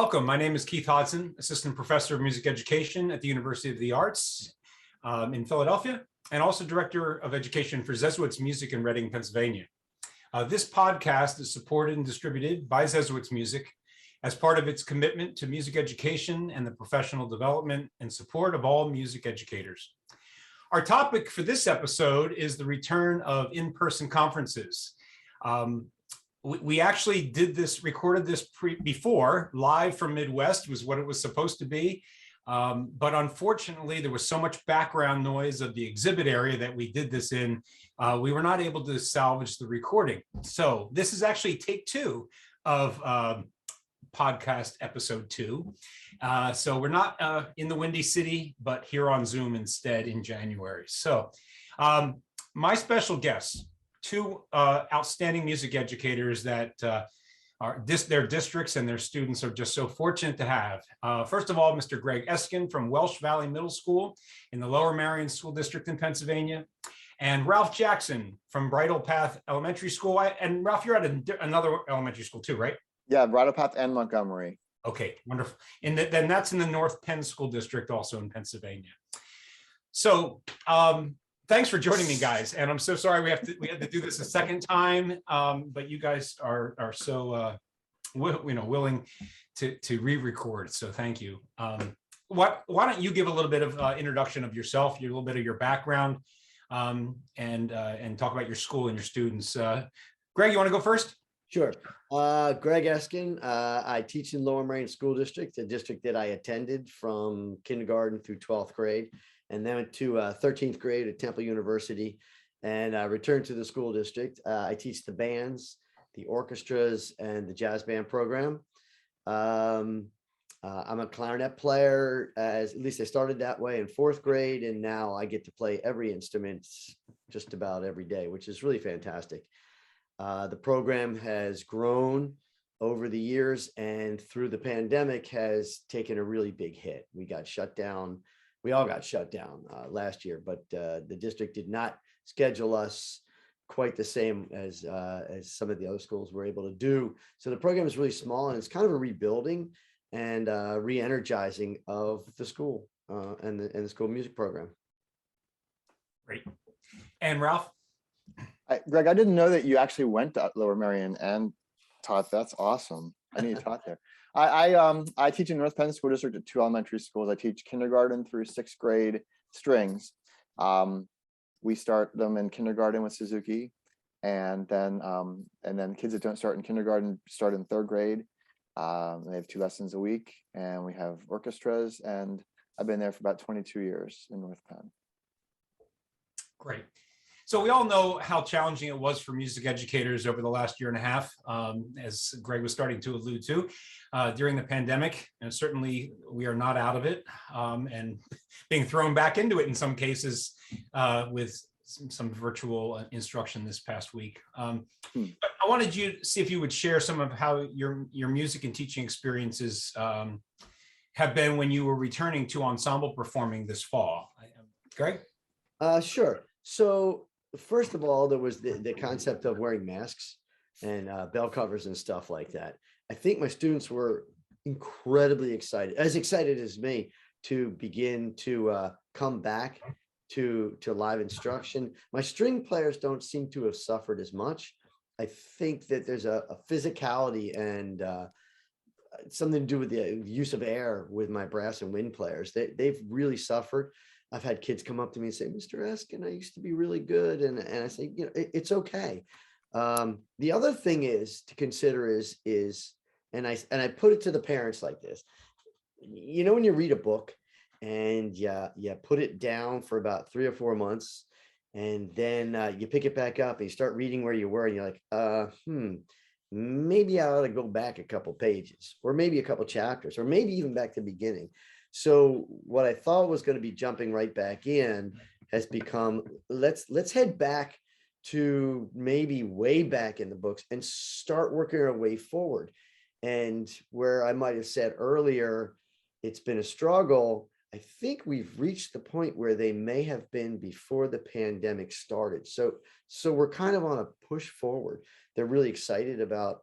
Welcome. My name is Keith Hodgson, Assistant Professor of Music Education at the University of the Arts in Philadelphia, and also Director of Education for Zeswitz Music in Reading, Pennsylvania. This podcast is supported and distributed by Zeswitz Music as part of its commitment to music education and the professional development and support of all music educators. Our topic for this episode is the return of in-person conferences. We actually recorded this before, live from Midwest was what it was supposed to be. But unfortunately, there was so much background noise of the exhibit area that we did this in, we were not able to salvage the recording. So this is actually take two of podcast episode 2. So we're not in the Windy City, but here on Zoom instead in January. So my special guests, two outstanding music educators that their districts and their students are just so fortunate to have. First of all, Mr. Gregg Eskin from Welsh Valley Middle School in the Lower Merion School District in Pennsylvania, and Ralph Jackson from Bridle Path Elementary School. And Ralph, you're at another elementary school too, right? Yeah, Bridle Path and Montgomery. Okay, wonderful. And then that's in the North Penn School District, also in Pennsylvania. So thanks for joining me, guys. And I'm so sorry we had to do this a second time, but you guys are so willing to re-record. So thank you. Why don't you give a little bit of introduction of yourself, a little bit of your background, and talk about your school and your students. Greg, you want to go first? Sure. Gregg Eskin. I teach in Lower Merion School District, a district that I attended from kindergarten through 12th grade, and then went to 13th grade at Temple University, and returned to the school district. I teach the bands, the orchestras, and the jazz band program. I'm a clarinet player, at least I started that way in 4th grade, and now I get to play every instrument just about every day, which is really fantastic. The program has grown over the years, and through the pandemic has taken a really big hit. We got shut down. We all got shut down last year, but the district did not schedule us quite the same as some of the other schools were able to do. So the program is really small, and it's kind of a rebuilding and re-energizing of the school and the school music program. Great. And Ralph? Greg, I didn't know that you actually went to Lower Merion and taught. That's awesome. I need to taught there. I teach in North Penn School District at 2 elementary schools. I teach kindergarten through 6th grade strings. We start them in kindergarten with Suzuki, and then kids that don't start in kindergarten start in 3rd grade. They have 2 lessons a week, and we have orchestras. And I've been there for about 22 years in North Penn. Great. So we all know how challenging it was for music educators over the last year and a half, as Greg was starting to allude to, during the pandemic. And certainly we are not out of it, and being thrown back into it in some cases with some virtual instruction this past week. But I wanted you to see if you would share some of how your music and teaching experiences have been when you were returning to ensemble performing this fall. Greg? Sure. So first of all, there was the concept of wearing masks and bell covers and stuff like that. I think my students were incredibly excited as me, to begin to come back to live instruction. My string players don't seem to have suffered as much. I think that there's a physicality and something to do with the use of air with my brass and wind players. They've really suffered. I've had kids come up to me and say, Mr. Eskin, I used to be really good. And I say, it's okay. The other thing is to consider is, and I put it to the parents like this, when you read a book and you put it down for about 3 or 4 months, and then you pick it back up and you start reading where you were, and you're like, maybe I ought to go back a couple pages, or maybe a couple chapters, or maybe even back to the beginning. So what I thought was going to be jumping right back in has become, let's head back to maybe way back in the books and start working our way forward. And where I might have said earlier, it's been a struggle, I think we've reached the point where they may have been before the pandemic started. So we're kind of on a push forward. They're really excited about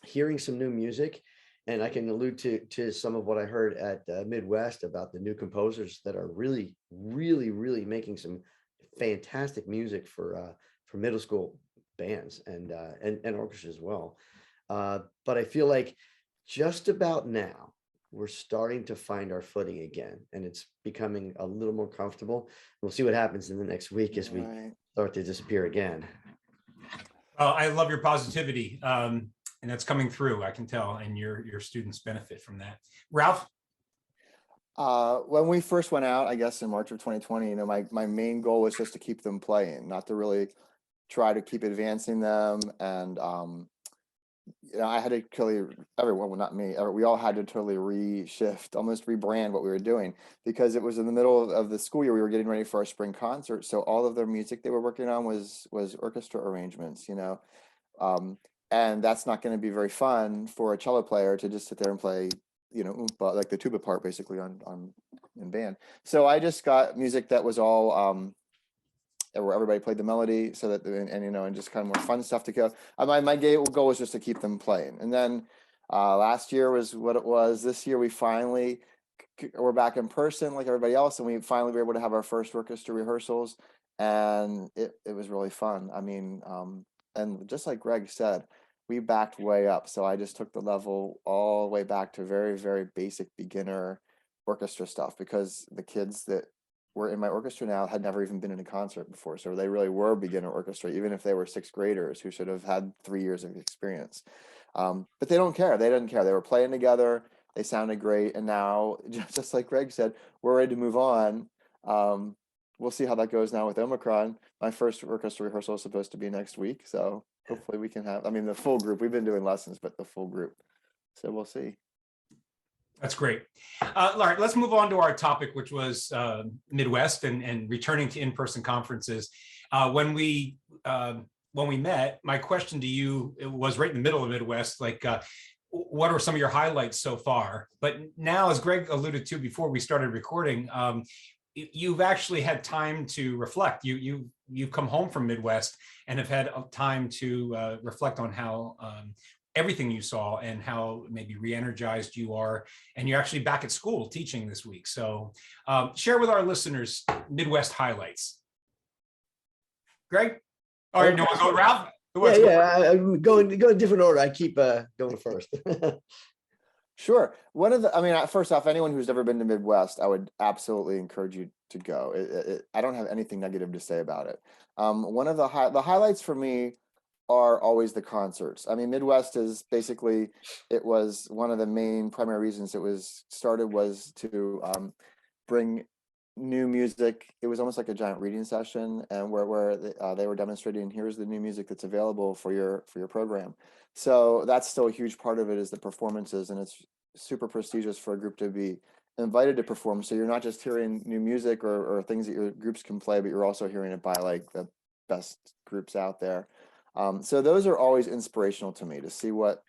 hearing some new music And I can allude to some of what I heard at Midwest about the new composers that are really, really, really making some fantastic music for middle school bands and orchestras as well. But I feel like just about now we're starting to find our footing again, and it's becoming a little more comfortable. We'll see what happens in the next week as we start to disappear again. I love your positivity, and that's coming through. I can tell, and your students benefit from that. Ralph? When we first went out, I guess in March of 2020, my main goal was just to keep them playing, not to really try to keep advancing them. And I had to totally, everyone, well, not me, we all had to totally reshift, almost rebrand what we were doing, because it was in the middle of the school year. We were getting ready for our spring concert, so all of their music they were working on was orchestra arrangements, and that's not going to be very fun for a cello player to just sit there and play, like the tuba part basically on in band. So I just got music that was all where everybody played the melody, so that and just kind of more fun stuff to go. My goal was just to keep them playing. And then last year was what it was. This year we finally we're back in person like everybody else, and we finally were able to have our first orchestra rehearsals, and it was really fun. I mean, and just like Gregg said, we backed way up. So I just took the level all the way back to very, very basic beginner orchestra stuff, because the kids that were in my orchestra now had never even been in a concert before. So they really were beginner orchestra, even if they were sixth graders who should have had 3 years of experience. But they don't care. They didn't care. They were playing together. They sounded great. And now, just like Gregg said, we're ready to move on. We'll see how that goes now with Omicron. My first orchestra rehearsal is supposed to be next week. So hopefully we can have, the full group. We've been doing lessons, but the full group. So we'll see. That's great. All right, let's move on to our topic, which was Midwest and returning to in-person conferences. When we met, my question to you was right in the middle of Midwest, like, what are some of your highlights so far? But now, as Gregg alluded to before we started recording, you've actually had time to reflect. You've come home from Midwest and have had time to reflect on how everything you saw and how maybe re-energized you are, and you're actually back at school teaching this week. So share with our listeners Midwest highlights. Gregg? All right, no one go, Ralph? I'm going different order. I keep going first. Sure. First off, anyone who's never been to Midwest, I would absolutely encourage you to go. I don't have anything negative to say about it. One of the highlights for me are always the concerts. Midwest is basically, it was one of the main primary reasons it was started was to bring new music. It was almost like a giant reading session, and where they were demonstrating, here's the new music that's available for your program. So that's still a huge part of it, is the performances, and it's super prestigious for a group to be invited to perform. So you're not just hearing new music or things that your groups can play, but you're also hearing it by like the best groups out there. So those are always inspirational to me, to see what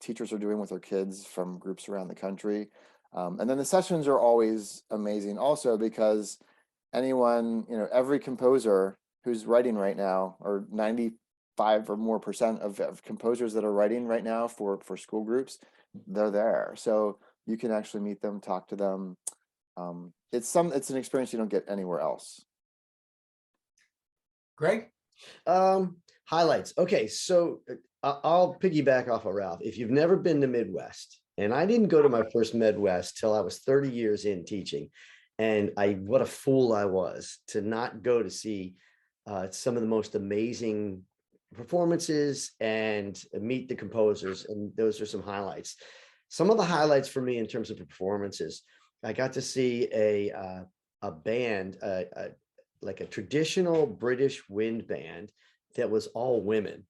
teachers are doing with their kids from groups around the country. And then the sessions are always amazing also, because anyone, every composer who's writing right now, or 95 or more % of composers that are writing right now for school groups, they're there. So you can actually meet them, talk to them. It's an experience you don't get anywhere else. Gregg? Highlights. Okay, so I'll piggyback off of Ralph. If you've never been to Midwest, and I didn't go to my first Midwest till I was 30 years in teaching, and what a fool I was to not go to see some of the most amazing performances and meet the composers, and those are some highlights. Some of the highlights for me in terms of performances, I got to see a band, like a traditional British wind band that was all women.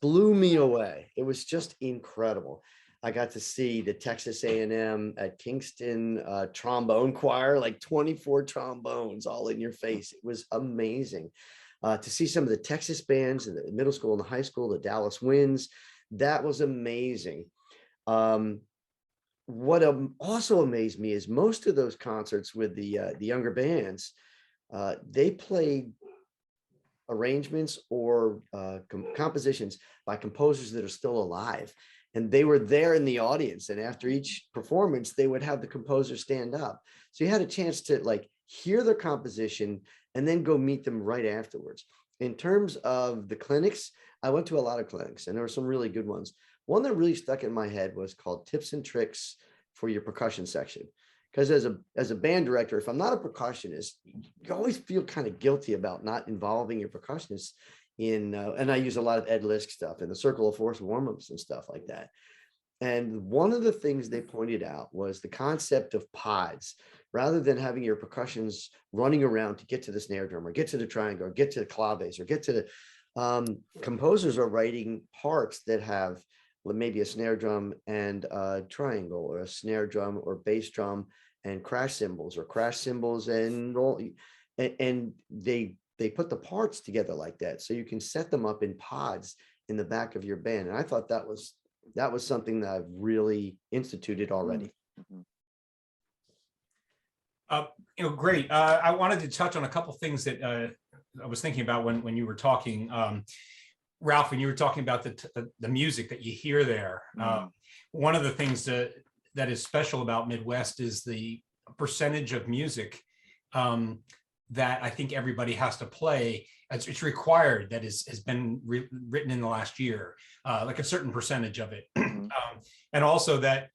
Blew me away. It was just incredible. I got to see the Texas A&M at Kingston trombone choir, like 24 trombones all in your face. It was amazing. To see some of the Texas bands in the middle school and the high school, the Dallas Winds, that was amazing. What also amazed me is most of those concerts with the younger bands, they played arrangements or compositions by composers that are still alive. and they were there in the audience. And after each performance, they would have the composer stand up. So you had a chance to like hear their composition and then go meet them right afterwards. In terms of the clinics, I went to a lot of clinics and there were some really good ones. One that really stuck in my head was called Tips and Tricks for Your Percussion Section. Because as a band director, if I'm not a percussionist, you always feel kind of guilty about not involving your percussionists in, and I use a lot of Ed Lisk stuff in the Circle of Force warm-ups and stuff like that. And one of the things they pointed out was the concept of pods. Rather than having your percussions running around to get to the snare drum or get to the triangle or get to the claves or get to the composers are writing parts that have maybe a snare drum and a triangle, or a snare drum or bass drum and crash cymbals, or crash cymbals and roll, and they put the parts together like that, so you can set them up in pods in the back of your band. And I thought that was something that I've really instituted already. Mhm. Great. I wanted to touch on a couple things that I was thinking about when you were talking, Ralph, when you were talking about the music that you hear there. One of the things that is special about Midwest is the percentage of music that I think everybody has to play. It's required, that has been written in the last year, like a certain percentage of it. And also that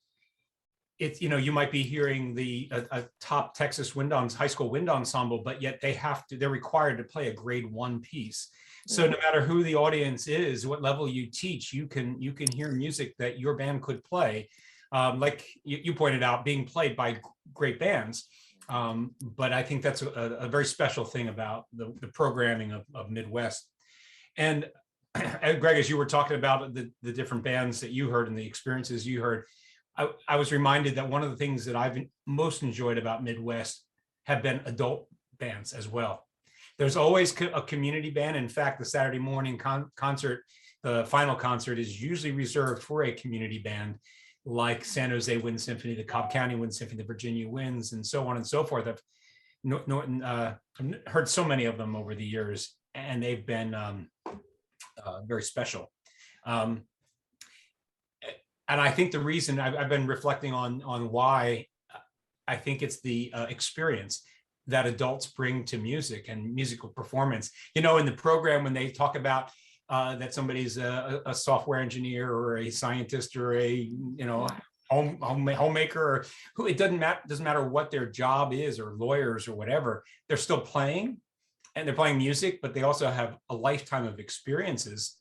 it's, you might be hearing a top Texas high school wind ensemble, but yet they're required to play a grade 1 piece. So no matter who the audience is, what level you teach, you can hear music that your band could play, like you pointed out, being played by great bands. But I think that's a very special thing about the programming of Midwest. And Gregg, as you were talking about the different bands that you heard and the experiences you heard, I was reminded that one of the things that I've most enjoyed about Midwest have been adult bands as well. There's always a community band. In fact, the Saturday morning concert, the final concert, is usually reserved for a community band, like San Jose Wind Symphony, the Cobb County Wind Symphony, the Virginia Winds, and so on and so forth. I've heard so many of them over the years, and they've been very special. And I think the reason I've been reflecting on why I think it's the experience that adults bring to music and musical performance. In the program, when they talk about that somebody's a software engineer or a scientist or a homemaker, or who, it doesn't matter what their job is, or lawyers or whatever, they're still playing, and they're playing music, but they also have a lifetime of experiences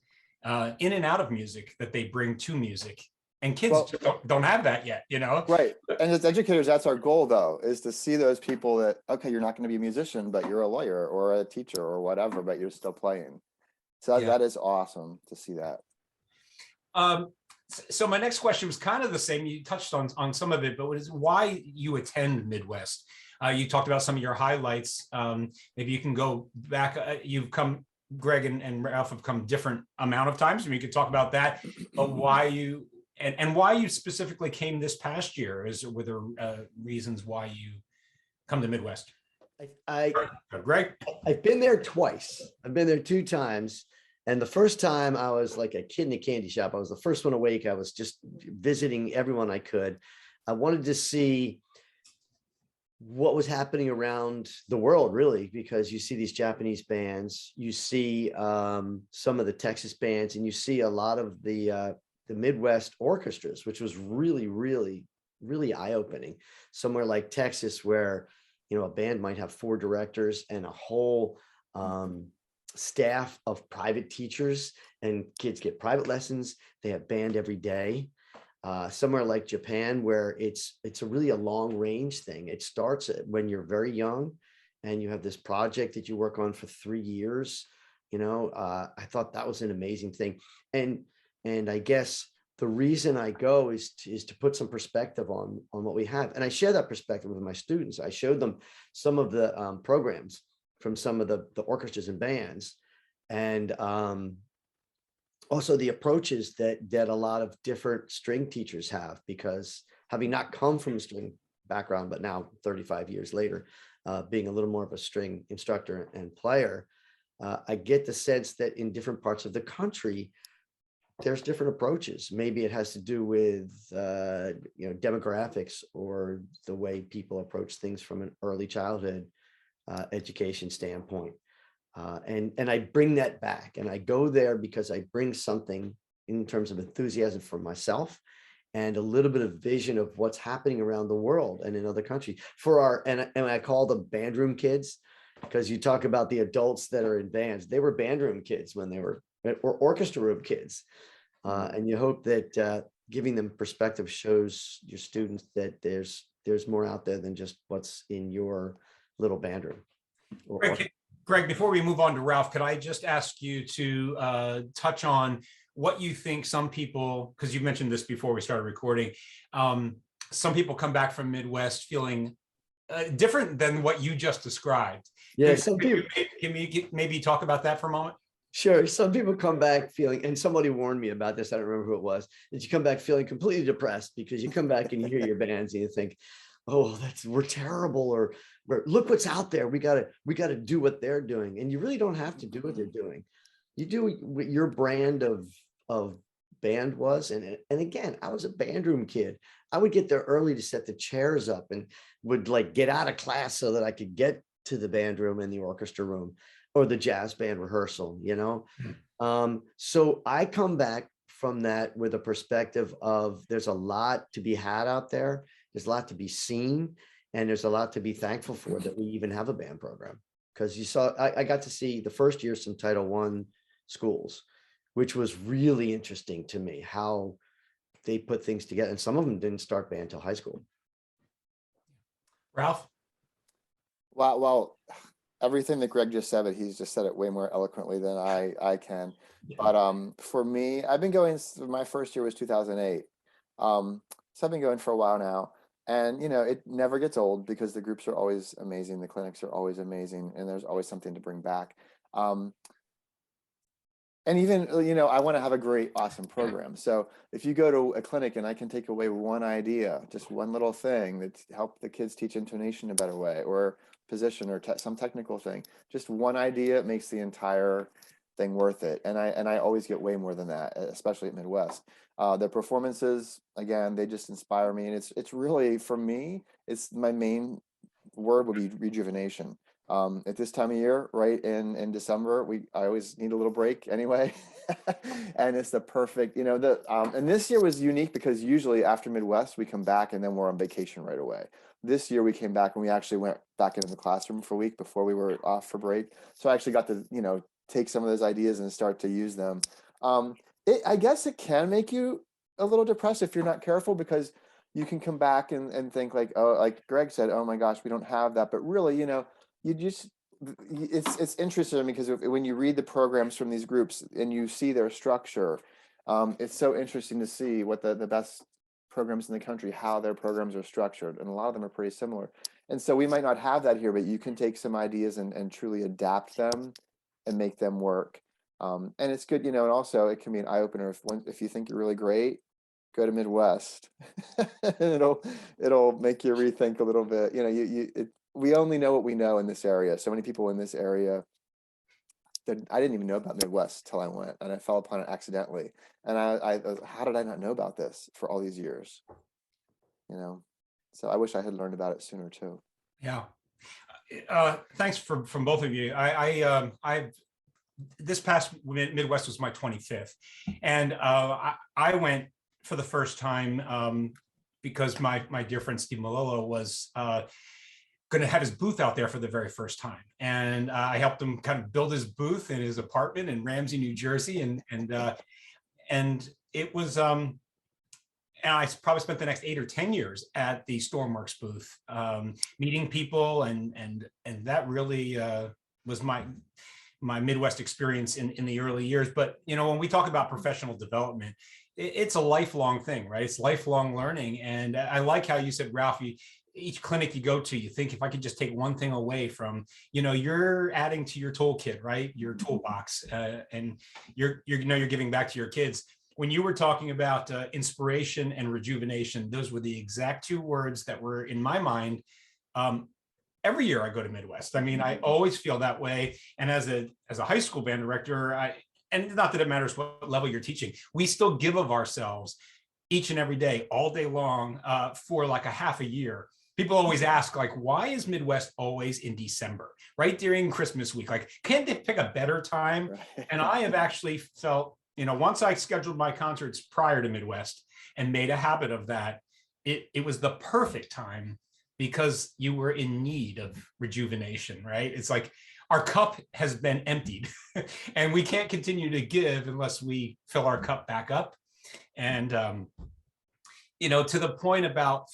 in and out of music that they bring to music. And kids don't have that yet, Right. And as educators, that's our goal, though, is to see those people that, okay, you're not going to be a musician, but you're a lawyer or a teacher or whatever, but you're still playing. So that is awesome to see that. So my next question was kind of the same. You touched on some of it, but what is why you attend Midwest? You talked about some of your highlights. Maybe you can go back. You've come, Gregg and Ralph have come different amount of times. We could talk about that, but why you and why you specifically came this past year? Were there reasons why you come to Midwest? Gregg? I've been there twice. I've been there 2 times. And the first time I was like a kid in a candy shop. I was the first one awake. I was just visiting everyone I could. I wanted to see what was happening around the world, really, because you see these Japanese bands, you see some of the Texas bands, and you see a lot of the Midwest orchestras, which was really, really, really eye-opening. Somewhere like Texas, where a band might have 4 directors and a whole staff of private teachers, and kids get private lessons. They have band every day. Somewhere like Japan, where it's a long range thing. It starts when you're very young, and you have this project that you work on for 3 years. I thought that was an amazing thing. And I guess the reason I go is to put some perspective on what we have. And I share that perspective with my students. I showed them some of the programs from some of the orchestras and bands, and also the approaches that a lot of different string teachers have, because having not come from a string background, but now 35 years later, being a little more of a string instructor and player, I get the sense that in different parts of the country, there's different approaches. Maybe it has to do with demographics or the way people approach things from an early childhood education standpoint. And I bring that back, and I go there because I bring something in terms of enthusiasm for myself and a little bit of vision of what's happening around the world and in other countries. And I call them band room kids, because you talk about the adults that are in bands. They were band room kids when they were, or orchestra room kids. And you hope that giving them perspective shows your students that there's more out there than just what's in your little band room. Greg, before we move on to Ralph, could I just ask you to touch on what you think some people, because you mentioned this before we started recording, some people come back from Midwest feeling different than what you just described. Yeah, Can we maybe talk about that for a moment? Sure. Some people come back feeling, and somebody warned me about this, I don't remember who it was, that you come back feeling completely depressed because you come back and you hear your bands and you think, oh, we're terrible, or look what's out there. We gotta do what they're doing. And you really don't have to do what they're doing. You do what your brand of band was. And again, I was a band room kid. I would get there early to set the chairs up and would like get out of class so that I could get to the band room and the orchestra room or the jazz band rehearsal, So I come back from that with a perspective of there's a lot to be had out there. There's a lot to be seen, and there's a lot to be thankful for that we even have a band program. Because you saw, I got to see the first year some Title I schools, which was really interesting to me, how they put things together. And some of them didn't start band till high school. Ralph? Well, everything that Greg just said, but he's just said it way more eloquently than I can. Yeah. But for me, I've been going, my first year was 2008. So I've been going for a while now. And, it never gets old because the groups are always amazing. The clinics are always amazing. And there's always something to bring back. And even, I want to have a great, awesome program. So if you go to a clinic and I can take away one idea, just one little thing that help the kids teach intonation a better way, or position, or some technical thing, just one idea makes the entire thing worth it. And I always get way more than that, especially at Midwest. Their performances, again, they just inspire me. And it's really, for me, it's my main word would be rejuvenation. At this time of year, right in December, I always need a little break anyway. And it's the perfect, and this year was unique because usually after Midwest, we come back and then we're on vacation right away. This year we came back and we actually went back into the classroom for a week before we were off for break. So I actually got to, take some of those ideas and start to use them. I guess it can make you a little depressed if you're not careful, because you can come back and think like, oh, like Greg said, oh my gosh, we don't have that. But really, it's interesting to me because when you read the programs from these groups and you see their structure, it's so interesting to see what the best programs in the country, how their programs are structured. And a lot of them are pretty similar. And so we might not have that here, but you can take some ideas and truly adapt them and make them work. And it's good, and also it can be an eye opener if you think you're really great, go to Midwest. It'll make you rethink a little bit. We only know what we know in this area. So many people in this area that I didn't even know about Midwest till I went, and I fell upon it accidentally. And I how did I not know about this for all these years? So I wish I had learned about it sooner too. Yeah. Thanks from both of you. I've this past Midwest was my 25th, and I went for the first time because my dear friend Steve Malolo was going to have his booth out there for the very first time, and I helped him kind of build his booth in his apartment in Ramsey, New Jersey, and it was and I probably spent the next 8 or 10 years at the Stormworks booth, meeting people, and that really was my Midwest experience in the early years. But when we talk about professional development, it's a lifelong thing, right? It's lifelong learning. And I like how you said, Ralph, each clinic you go to, you think, if I could just take one thing away from, you're adding to your toolkit, right? Your toolbox, and you're giving back to your kids. When you were talking about inspiration and rejuvenation, those were the exact 2 words that were in my mind. Every year I go to Midwest. I mean, I always feel that way. And as a high school band director, and not that it matters what level you're teaching, we still give of ourselves each and every day, all day long, for like a half a year. People always ask, like, why is Midwest always in December, right during Christmas week? Like, can't they pick a better time? Right. And I have actually felt, once I scheduled my concerts prior to Midwest and made a habit of that, it was the perfect time because you were in need of rejuvenation, right? It's like our cup has been emptied and we can't continue to give unless we fill our cup back up. And, to the point about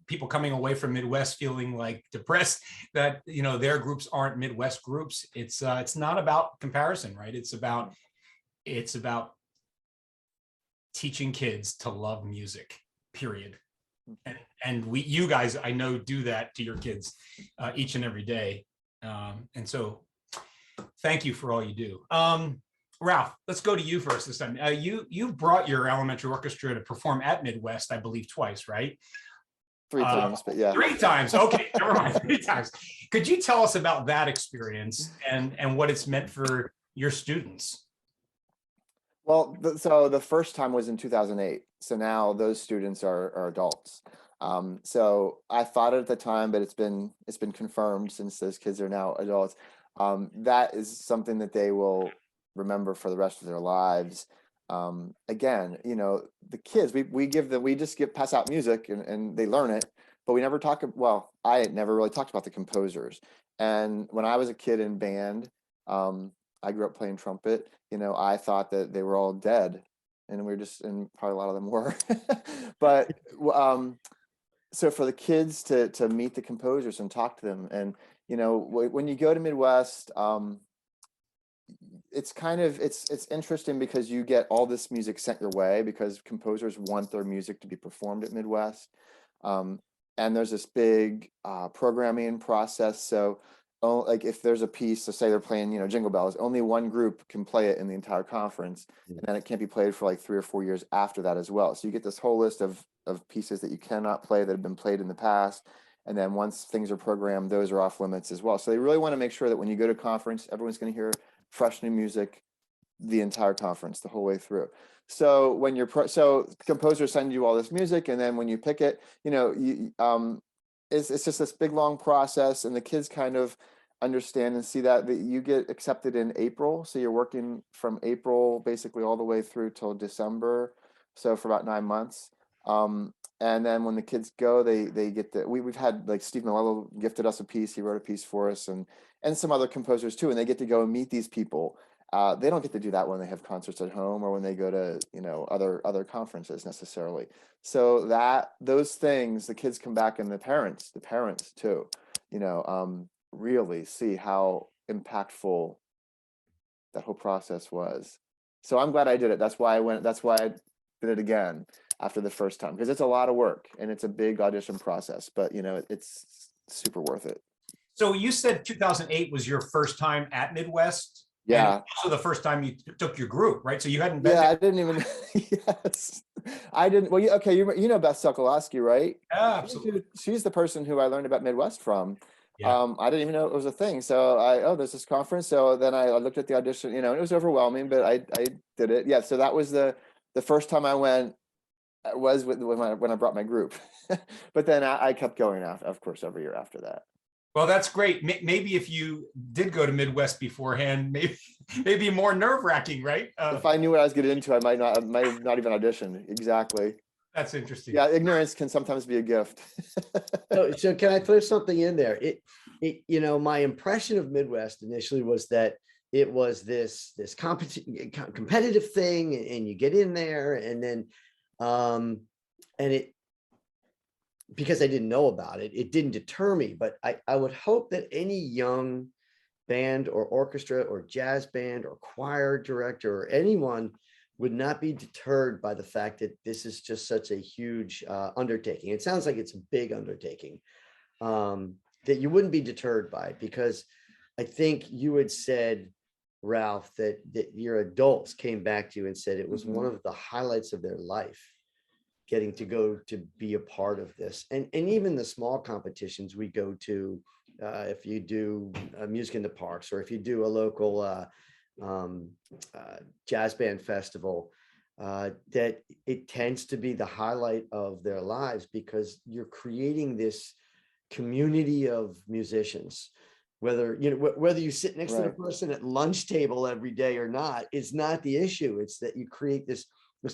people coming away from Midwest feeling like depressed that, their groups aren't Midwest groups. It's not about comparison, right? It's about teaching kids to love music, period. And you guys, I know, do that to your kids each and every day. And so thank you for all you do. Ralph, let's go to you first this time. You brought your elementary orchestra to perform at Midwest, I believe, twice, right? 3 times, but yeah. 3 times. Okay, never mind. 3 times. Could you tell us about that experience and what it's meant for your students? Well, so the first time was in 2008. So now those students are adults. So I thought it at the time, but it's been confirmed since those kids are now adults. That is something that they will remember for the rest of their lives. Again, the kids, we just pass out music and they learn it, but we never talk. Well, I never really talked about the composers. And when I was a kid in band, I grew up playing trumpet. I thought that they were all dead, and and probably a lot of them were. But so for the kids to meet the composers and talk to them, and when you go to Midwest, it's interesting because you get all this music sent your way because composers want their music to be performed at Midwest, and there's this big programming process. So like if there's a piece, so say they're playing, Jingle Bells, only one group can play it in the entire conference, and then it can't be played for like 3 or 4 years after that as well. So you get this whole list of pieces that you cannot play that have been played in the past. And then once things are programmed, those are off limits as well. So they really want to make sure that when you go to conference, everyone's going to hear fresh new music the entire conference, the whole way through. So when so composers send you all this music, and then when you pick it, it's just this big long process, and the kids kind of understand and see that you get accepted in April. So you're working from April basically all the way through till December. So for about 9 months. And then when the kids go, they get we've had like Steve Malello gifted us a piece. He wrote a piece for us, and some other composers too. And they get to go and meet these people. They don't get to do that when they have concerts at home or when they go to, other conferences necessarily. So those things, the kids come back, and the parents too, really see how impactful that whole process was. So I'm glad I did it. That's why I did it again after the first time, because it's a lot of work and it's a big audition process, but it's super worth it. So you said 2008 was your first time at Midwest. Yeah. Also the first time you took your group, right? So you hadn't been. Yeah, I didn't even. Yes, I didn't. Well, okay, you know Beth Sokolowski, right? Yeah, absolutely. She's the person who I learned about Midwest from. Yeah. I didn't even know it was a thing. So there's this conference. So then I looked at the audition. And it was overwhelming, but I did it. Yeah. So that was the first time I went. Was when I brought my group, but then I kept going of course, every year after that. Well, that's great. Maybe if you did go to Midwest beforehand, maybe more nerve-wracking, right? If I knew what I was getting into, I might have not even auditioned. Exactly. That's interesting. Yeah, ignorance can sometimes be a gift. So can I throw something in there? My impression of Midwest initially was that it was this competitive thing, and you get in there, and then because I didn't know about it, it didn't deter me. But I would hope that any young band or orchestra or jazz band or choir director or anyone would not be deterred by the fact that this is just such a huge undertaking. It sounds like it's a big undertaking, that you wouldn't be deterred by, because I think you had said, Ralph, that your adults came back to you and said it was one of the highlights of their life, getting to go to be a part of this. And even the small competitions we go to, if you do music in the parks, or if you do a local um, jazz band festival, that it tends to be the highlight of their lives, because you're creating this community of musicians. Whether whether you sit next to the Right. person at lunch table every day or not, it's not the issue. It's that you create this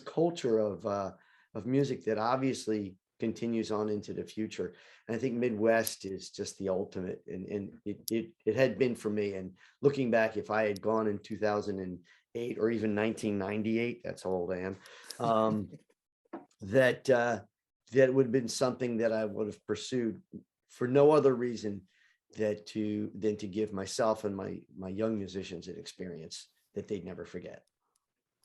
culture of music that obviously continues on into the future. And I think Midwest is just the ultimate, and it had been for me. And looking back, if I had gone in 2008 or even 1998, that's how old I am, that would have been something that I would have pursued for no other reason than to give myself and my young musicians an experience that they'd never forget.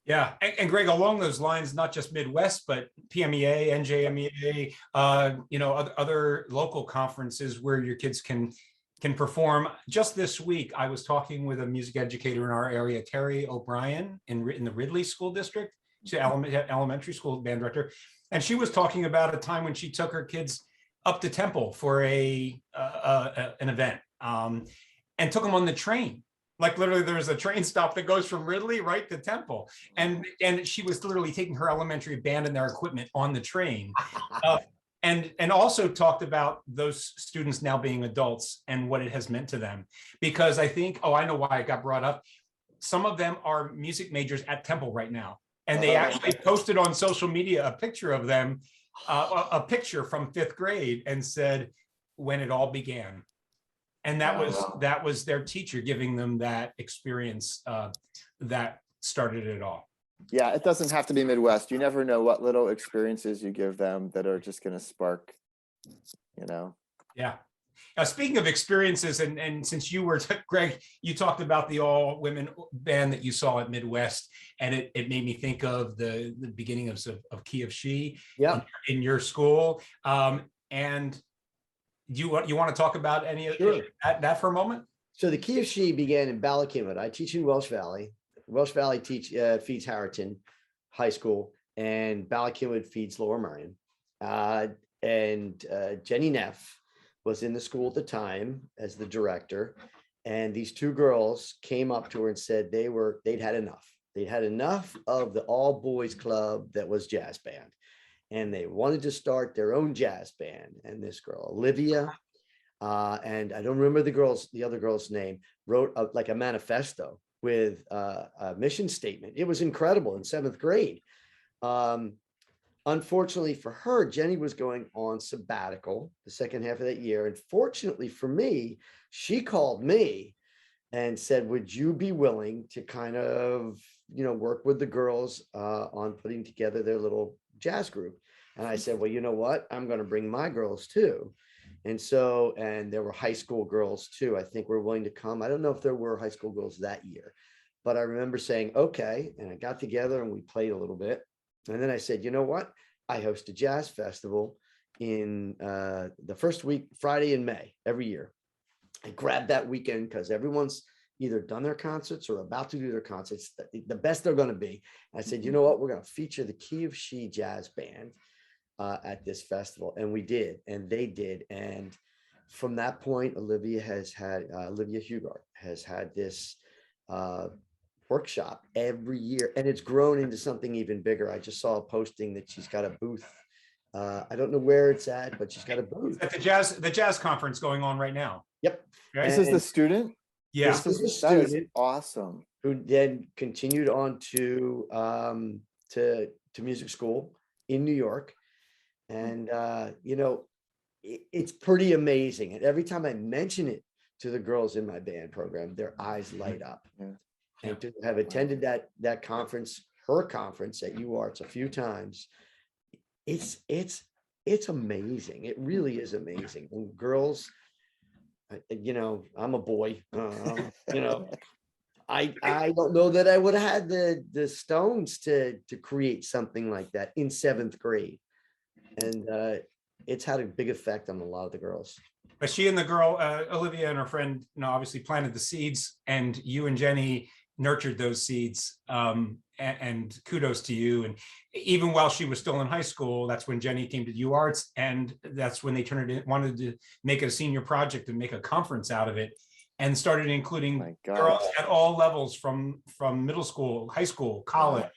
Yeah, and Gregg, along those lines, not just Midwest, but PMEA, NJMEA, other local conferences where your kids can perform. Just this week, I was talking with a music educator in our area, Terry O'Brien, in the Ridley School District. She's an elementary school band director, and she was talking about a time when she took her kids up to Temple for an event, and took them on the train. Like literally, there's a train stop that goes from Ridley right to Temple, and she was literally taking her elementary band and their equipment on the train, and also talked about those students now being adults and what it has meant to them. Because I think, I know why it got brought up. Some of them are music majors at Temple right now, and they actually posted on social media a picture of them, a picture from 5th grade, and said when it all began. And that was their teacher giving them that experience that started it all. Yeah, it doesn't have to be Midwest. You never know what little experiences you give them that are just going to spark, Yeah. Speaking of experiences, and since you were, Gregg, you talked about the all-women band that you saw at Midwest, and it made me think of the beginning of Key of She in your school. And you want to talk about any of that for a moment? So the Key of She began in Ballackinwood. I teach in Welsh Valley. Welsh Valley feeds Harriton High School, and Ballackinwood feeds Lower Merion. And Jenny Neff was in the school at the time as the director. And these two girls came up to her and said they'd had enough. They'd had enough of the all boys club that was jazz band. And they wanted to start their own jazz band. And this girl, Olivia, and I don't remember the other girl's name, wrote like a manifesto with a mission statement. It was incredible in 7th grade. Unfortunately for her, Jenny was going on sabbatical the second half of that year. And fortunately for me, she called me and said, would you be willing to kind of, work with the girls on putting together their little jazz group? And I said, well, you know what? I'm going to bring my girls too. And there were high school girls too, I think were willing to come. I don't know if there were high school girls that year, but I remember saying, okay. And I got together and we played a little bit. And then I said, you know what? I host a jazz festival in the first week, Friday in May, every year. I grabbed that weekend because everyone's either done their concerts or about to do their concerts, the best they're going to be. I said, you know what? We're going to feature the Key of She jazz band at this festival. And we did, and they did. And from that point, Olivia Hugart has had this workshop every year, and it's grown into something even bigger. I just saw a posting that she's got a booth. I don't know where it's at, but she's got a booth at the jazz conference going on right now. Yep. Right? This is the student? Yeah. This is the That student. is awesome. Who then continued on to music school in New York. And, it's pretty amazing. And every time I mention it to the girls in my band program, their eyes light up. Yeah. And to have attended that conference, her conference at UArts a few times, it's amazing. It really is amazing. And girls, I'm a boy, I don't know that I would have had the stones to create something like that in 7th grade. And it's had a big effect on a lot of the girls. But she and the girl, Olivia and her friend, obviously planted the seeds, and you and Jenny nurtured those seeds. And kudos to you. And even while she was still in high school, that's when Jenny came to UArts, and that's when they wanted to make it a senior project and make a conference out of it. and started including My God. girls at all levels from middle school, high school, college,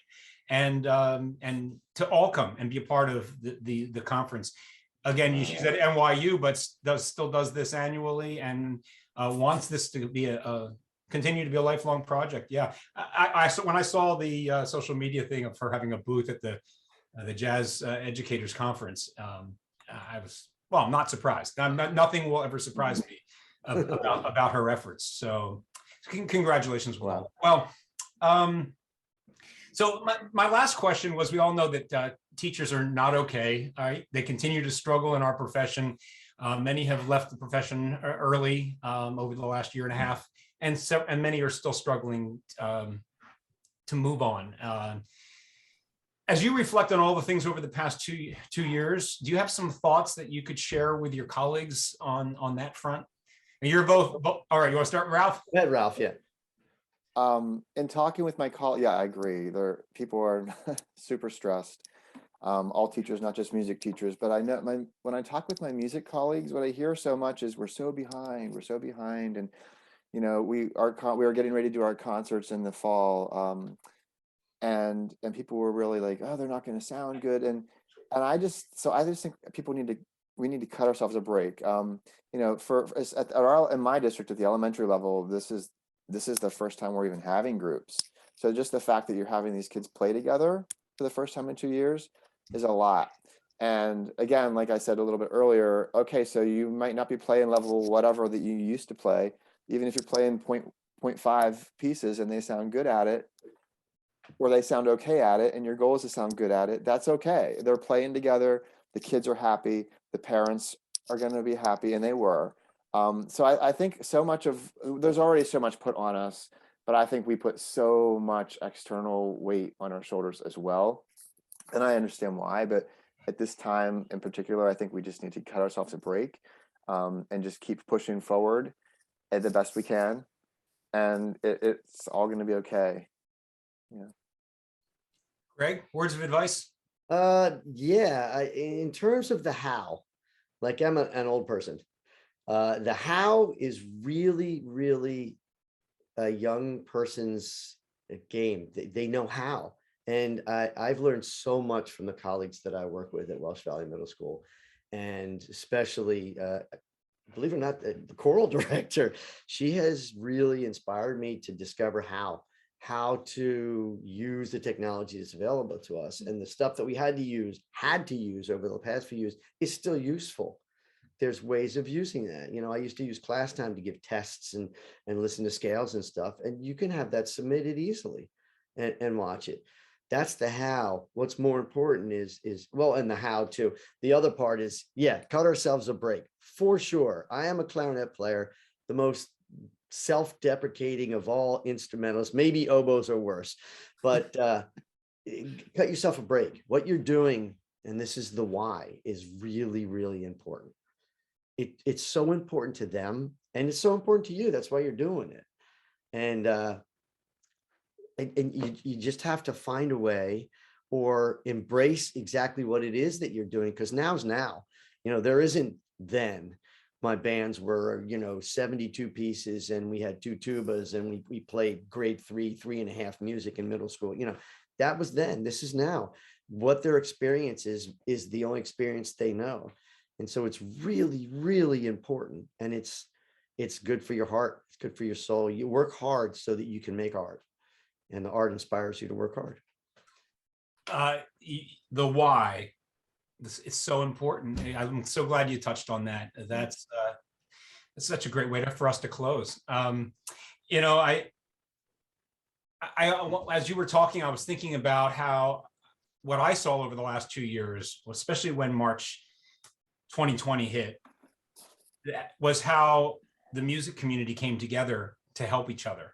and to all come and be a part of the conference. Again, she's at NYU, but still does this annually and wants this to be continue to be a lifelong project. Yeah, when I saw the social media thing of her having a booth at the Jazz Educators Conference, I was, well, I'm not surprised. Nothing will ever surprise me about her efforts. So congratulations. Wow. Well, so my last question was, we all know that teachers are not okay. Right? They continue to struggle in our profession. Many have left the profession early over the last year and a half, and many are still struggling to move on. As you reflect on all the things over the past two years, do you have some thoughts that you could share with your colleagues on that front? And you're both all right. You want to start, Ralph? Go ahead, Ralph. Yeah. In talking with my colleagues, yeah, I agree. People are super stressed. All teachers, not just music teachers, but I know when I talk with my music colleagues, what I hear so much is we're so behind, and you know, we are getting ready to do our concerts in the fall, and people were really like, oh, they're not going to sound good, and I just think we need to cut ourselves a break. You know, in my district at the elementary level, this is the first time we're even having groups. So just the fact that you're having these kids play together for the first time in 2 years is a lot. And again, like I said a little bit earlier, okay, so you might not be playing level whatever that you used to play, even if you're playing 0.5 pieces and they sound good at it, or they sound okay at it, and your goal is to sound good at it, that's okay. They're playing together, the kids are happy, the parents are going to be happy, and they were. So I think there's already so much put on us, but I think we put so much external weight on our shoulders as well. And I understand why, but at this time in particular, I think we just need to cut ourselves a break, and just keep pushing forward at the best we can. And it's all going to be okay. Yeah. Gregg, words of advice? Yeah, in terms of the how, like I'm an old person. The how is really a young person's game. They know how. And I've learned so much from the colleagues that I work with at Welsh Valley Middle School, and especially, believe it or not, the choral director. She has really inspired me to discover how to use the technology that's available to us, and the stuff that we had to use over the past few years is still useful. There's ways of using that. You know, I used to use class time to give tests and listen to scales and stuff, and you can have that submitted easily and watch it. That's the how. What's more important is well, and the how too. The other part is, yeah, cut ourselves a break for sure. I am a clarinet player, the most self-deprecating of all instrumentalists. Maybe oboes are worse, but cut yourself a break. What you're doing, and this is the why, is really important. It's so important to them, and it's so important to you. That's why you're doing it. And you just have to find a way, or embrace exactly what it is that you're doing, because now's now. You know, there isn't then. My bands were, 72 pieces, and we had 2 tubas, and we played grade 3.5 music in middle school. That was then. This is now. What their experience is the only experience they know. And so it's really important, and it's good for your heart. It's good for your soul. You work hard so that you can make art, and the art inspires you to work hard. The why. It's so important. I'm so glad you touched on that. That's such a great way for us to close. I as you were talking, I was thinking about what I saw over the last 2 years, especially when March 2020 hit, was how the music community came together to help each other.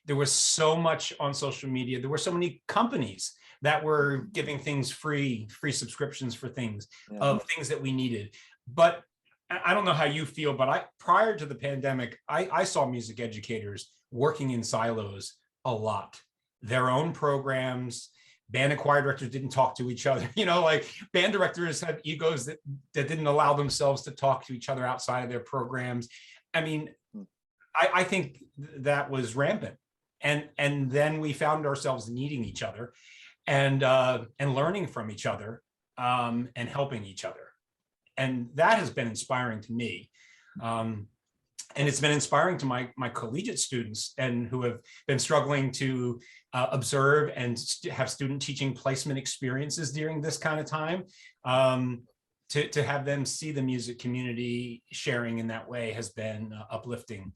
There was so much on social media. There were so many companies that were giving things free subscriptions for things, of things that we needed. But I don't know how you feel, but prior to the pandemic, I saw music educators working in silos a lot. Their own programs, band and choir directors didn't talk to each other. Like band directors had egos that didn't allow themselves to talk to each other outside of their programs. I mean, I think that was rampant. And then we found ourselves needing each other and learning from each other and helping each other. And that has been inspiring to me. And it's been inspiring to my collegiate students and who have been struggling to observe and have student teaching placement experiences during this kind of time. To have them see the music community sharing in that way has been uplifting.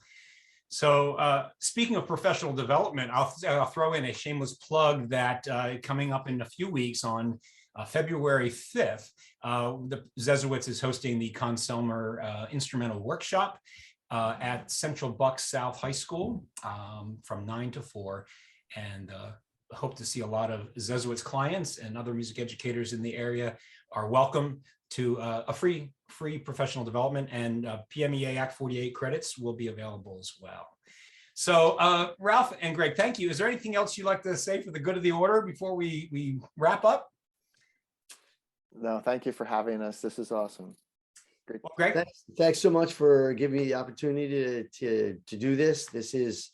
So speaking of professional development, I'll throw in a shameless plug that coming up in a few weeks on February 5th, the Zeswitz is hosting the Conselmer Instrumental Workshop at Central Bucks South High School from 9 to 4. And hope to see a lot of Zeswitz clients and other music educators in the area are welcome to a free professional development, and PMEA Act 48 credits will be available as well. So Ralph and Greg, thank you. Is there anything else you'd like to say for the good of the order before we wrap up? No, thank you for having us. This is awesome. Great. Well, Greg? Thanks so much for giving me the opportunity to do this. This is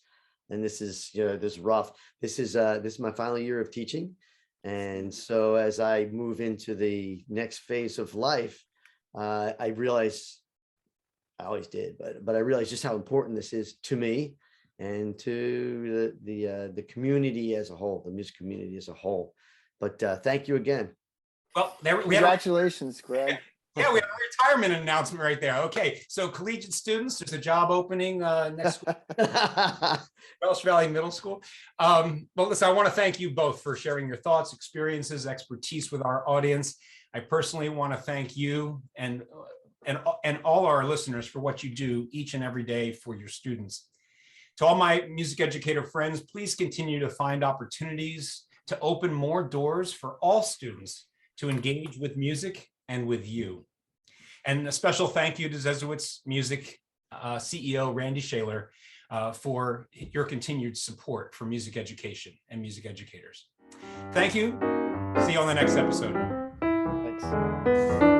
rough. This is my final year of teaching. And so as I move into the next phase of life, I realize, I always did, but I realize just how important this is to me and to the community as a whole, the music community as a whole. But thank you again. Well, congratulations, Greg. Yeah, we have a retirement announcement right there. Okay, so collegiate students, there's a job opening next week. Welsh Valley Middle School. Well, listen, I want to thank you both for sharing your thoughts, experiences, expertise with our audience. I personally want to thank you and all our listeners for what you do each and every day for your students. To all my music educator friends, please continue to find opportunities to open more doors for all students to engage with music and with you. And a special thank you to Zeswitz Music CEO Randy Shayler for your continued support for music education and music educators. Thank you. See you on the next episode. Thanks.